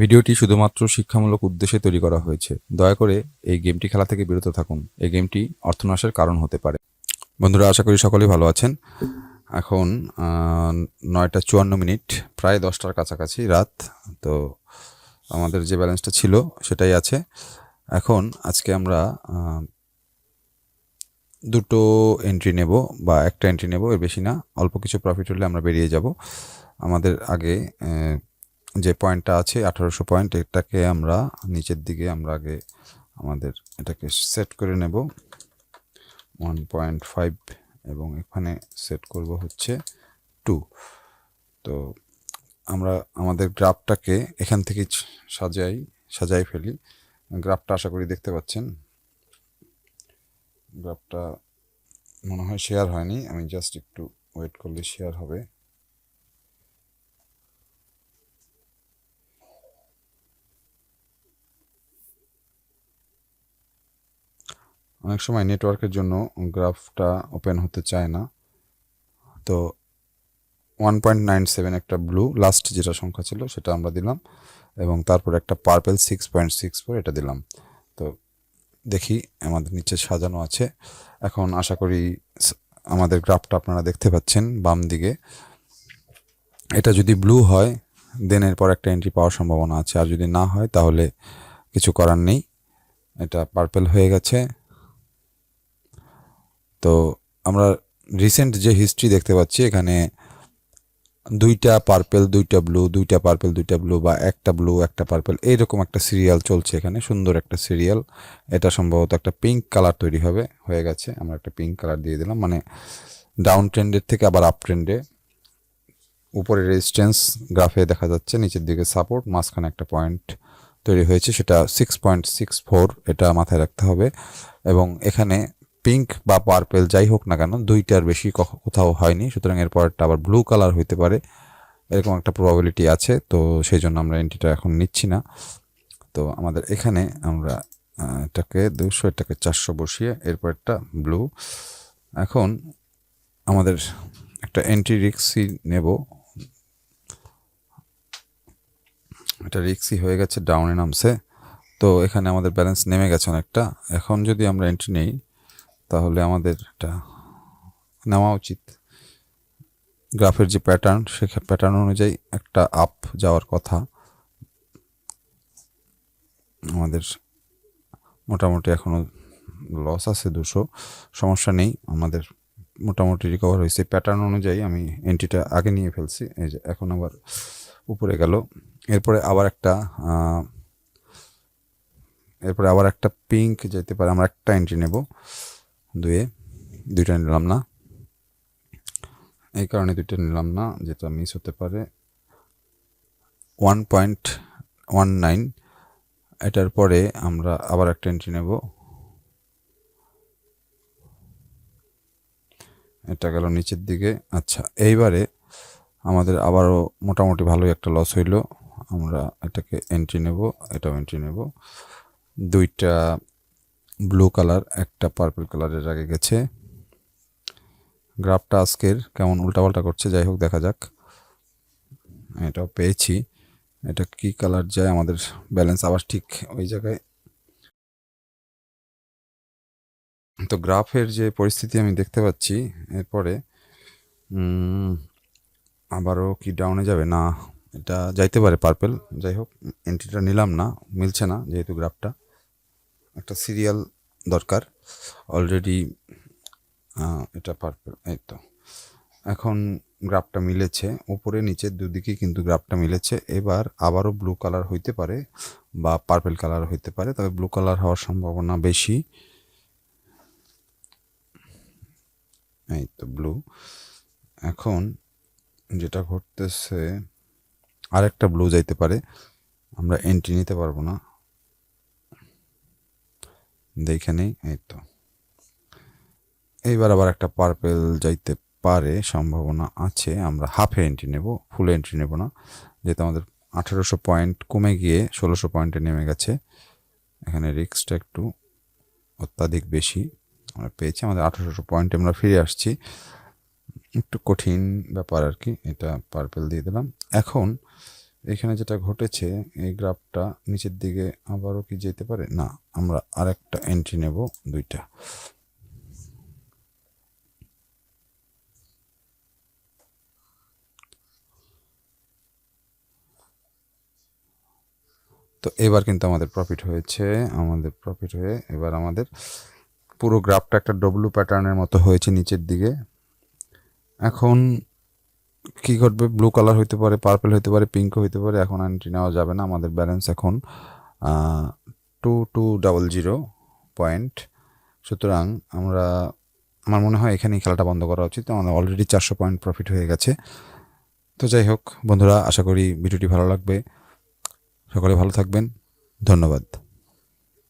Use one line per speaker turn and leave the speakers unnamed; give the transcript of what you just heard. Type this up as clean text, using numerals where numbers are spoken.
ভিডিওটি শুধুমাত্র শিক্ষামূলক উদ্দেশ্যে তৈরি করা হয়েছে। দয়া করে এই গেমটি খেলা থেকে বিরত থাকুন। এই গেমটি অর্থনাশের কারণ হতে পারে। বন্ধুরা, আশা করি সকলেই ভালো আছেন। এখন 9:54, প্রায় 10টার কাছাকাছি রাত। তো আমাদের যে ব্যালেন্সটা ছিল সেটাই আছে। এখন আজকে আমরা দুটো এন্ট্রি নেব বা একটা এন্ট্রি নেব, এর বেশি না। অল্প কিছু প্রফিট হলে আমরা বেরিয়ে যাব। আমাদের আগে যে পয়েন্টটা আছে 1800 পয়েন্ট, এটাকে আমরা নিচের দিকে আমরা আগে আমাদের এটাকে সেট করে নেব 1.5 এবং এখানে সেট করব হচ্ছে 2। তো আমরা আমাদের গ্রাফটাকে এখান থেকে সাজাই ফেলি। গ্রাফটা আশা করি দেখতে পাচ্ছেন। গ্রাফটা মনে হয় শেয়ার হয়নি, আমি জাস্ট একটু ওয়েট করলে শেয়ার হবে। অনেক সময় নেটওয়ার্কের জন্য গ্রাফটা ওপেন হতে চায় না। তো 1.97 একটা ব্লু, লাস্ট যেটা সংখ্যা ছিল সেটা আমরা দিলাম, এবং তারপর একটা পার্পেল 6.64 এটা দিলাম। তো দেখি আমাদের নিচে সাজানো আছে। এখন আশা করি আমাদের গ্রাফটা আপনারা দেখতে পাচ্ছেন বাম দিকে। এটা যদি ব্লু হয় দেন এরপর একটা এন্ট্রি পাওয়ার সম্ভাবনা আছে, আর যদি না হয় তাহলে কিছু করার নেই। এটা পার্পেল হয়ে গেছে। তো আমরা রিসেন্ট যে হিস্ট্রি দেখতে পাচ্ছি, এখানে দুইটা পার্পেল দুইটা ব্লু, দুইটা পার্পেল দুইটা ব্লু, বা একটা ব্লু একটা পার্পেল, এইরকম একটা সিরিয়াল চলছে এখানে, সুন্দর একটা সিরিয়াল। এটা সম্ভবত একটা পিঙ্ক কালার তৈরি হয়ে গেছে। আমরা একটা পিঙ্ক কালার দিয়ে দিলাম, মানে ডাউন ট্রেন্ডের থেকে আবার আপ ট্রেন্ডে। উপরে রেজিস্ট্যান্স গ্রাফে দেখা যাচ্ছে, নিচের দিকে সাপোর্ট, মাঝখানে একটা পয়েন্ট তৈরি হয়েছে, সেটা 6.64, এটা মাথায় রাখতে হবে। এবং এখানে পিঙ্ক বা পার্পেল যাই হোক না কেন, দুইটার বেশি কোথাও হয়নি, সুতরাং এরপরটা আবার ব্লু কালার হইতে পারে, এরকম একটা প্রবাবিলিটি আছে। তো সেই জন্য আমরা এন্ট্রিটা এখন নিচ্ছি না। তো আমাদের এখানে আমরা এটাকে 200, এটাকে 400 বসিয়ে এরপরটা ব্লু। এখন আমাদের একটা এন্ট্রি রিক্সি নেব। এটা রিক্সি হয়ে গেছে, ডাউনে নামছে। তো এখানে আমাদের ব্যালেন্স নেমে গেছে অনেকটা। এখন যদি আমরা এন্ট্রি নেই তাহলে আমাদের এটা নেওয়া উচিত। গ্রাফের যে প্যাটার্ন, সে প্যাটার্ন অনুযায়ী একটা আপ যাওয়ার কথা। আমাদের মোটামুটি এখনও লস আছে 200, সমস্যা নেই, আমাদের মোটামুটি রিকভার হয়েছে। প্যাটার্ন অনুযায়ী আমি এন্ট্রিটা আগে নিয়ে ফেলছি। এই যে এখন আবার উপরে গেল। এরপরে আবার একটা পিঙ্ক যেতে পারে। আমরা একটা এন্ট্রি নেব, দুইটা নিলাম না, এই কারণে দুইটা নিলাম না, যেটা মিস হতে পারে। 1.19, এটার পরে আমরা আবার একটা এন্ট্রি নেব। এটা গেল নিচের দিকে। আচ্ছা, এইবারে আমাদের আবারও মোটামুটি ভালোই একটা লস হইল। আমরা এটাকে এন্ট্রি নেব, এটাও এন্ট্রি নেব। দুইটা ব্লু কালার, একটা পার্পল কালারের আগে গেছে। গ্রাফটা আজকের কেমন উল্টাপাল্টা করছে, যাই হোক দেখা যাক। এটাও পেয়েছি। এটা কি কালার যায়, আমাদের ব্যালেন্স আবার ঠিক ওই জায়গায়। তো গ্রাফের যে পরিস্থিতি আমি দেখতে পাচ্ছি, এরপরে আবারও কি ডাউনে যাবে না, এটা যাইতে পারে পার্পেল। যাই হোক, এন্ট্রিটা নিলাম না, মিলছে না, যেহেতু গ্রাফটা একটা সিরিয়াল দরকার অলরেডি। এটা পার্পেল, এই তো এখন গ্রাফটা মিলেছে, উপরে নিচে দুদিকে কিন্তু গ্রাফটা মিলেছে। এবার আবারও ব্লু কালার হইতে পারে বা পার্পেল কালার হইতে পারে, তবে ব্লু কালার হওয়ার সম্ভাবনা বেশি। এই তো ব্লু। এখন যেটা ঘটতেছে, আরেকটা ব্লু যাইতে পারে, আমরা এন্ট্রি নিতে পারবো না, দেখে নেই। এই তো এইবার আবার একটা পার্পেল যাইতে পারে, সম্ভাবনা আছে। আমরা হাফে এন্ট্রি নেব, ফুল এন্ট্রি নেব না, যেহেতু আমাদের 1800 পয়েন্ট কমে গিয়ে 1600 পয়েন্টে নেমে গেছে। এখানে রিস্কটা একটু অত্যাধিক বেশি। আমরা পেয়েছি আমাদের 1800 পয়েন্টে, আমরা ফিরে আসছি। একটু কঠিন ব্যাপার আর কি। এটা পার্পেল দিয়ে দিলাম। এখন এখানে যেটা ঘটেছে, এই গ্রাফটা নিচের দিকে আবারও কি যেতে পারে? না, আমরা আরেকটা এন্ট্রি নেব, দুইটা। তো এবার কিন্তু আমাদের প্রফিট হয়েছে, এবার আমাদের পুরো গ্রাফটা একটা ডব্লু প্যাটার্নের মতো হয়েছে নিচের দিকে। এখন কি ঘটবে? ব্লু কালার হইতে পারে, পার্পল হইতে পারে, পিঙ্ক হইতে পারে। এখন এন্ট্রি নেওয়া যাবে না, আমাদের ব্যালেন্স এখন 2200 পয়েন্ট। সুতরাং আমার মনে হয় এখানেই খেলাটা বন্ধ করা উচিত। আমাদের অলরেডি 400 পয়েন্ট প্রফিট হয়ে গেছে। তো যাই হোক বন্ধুরা, আশা করি ভিডিওটি ভালো লাগবে। সকলে ভালো থাকবেন, ধন্যবাদ।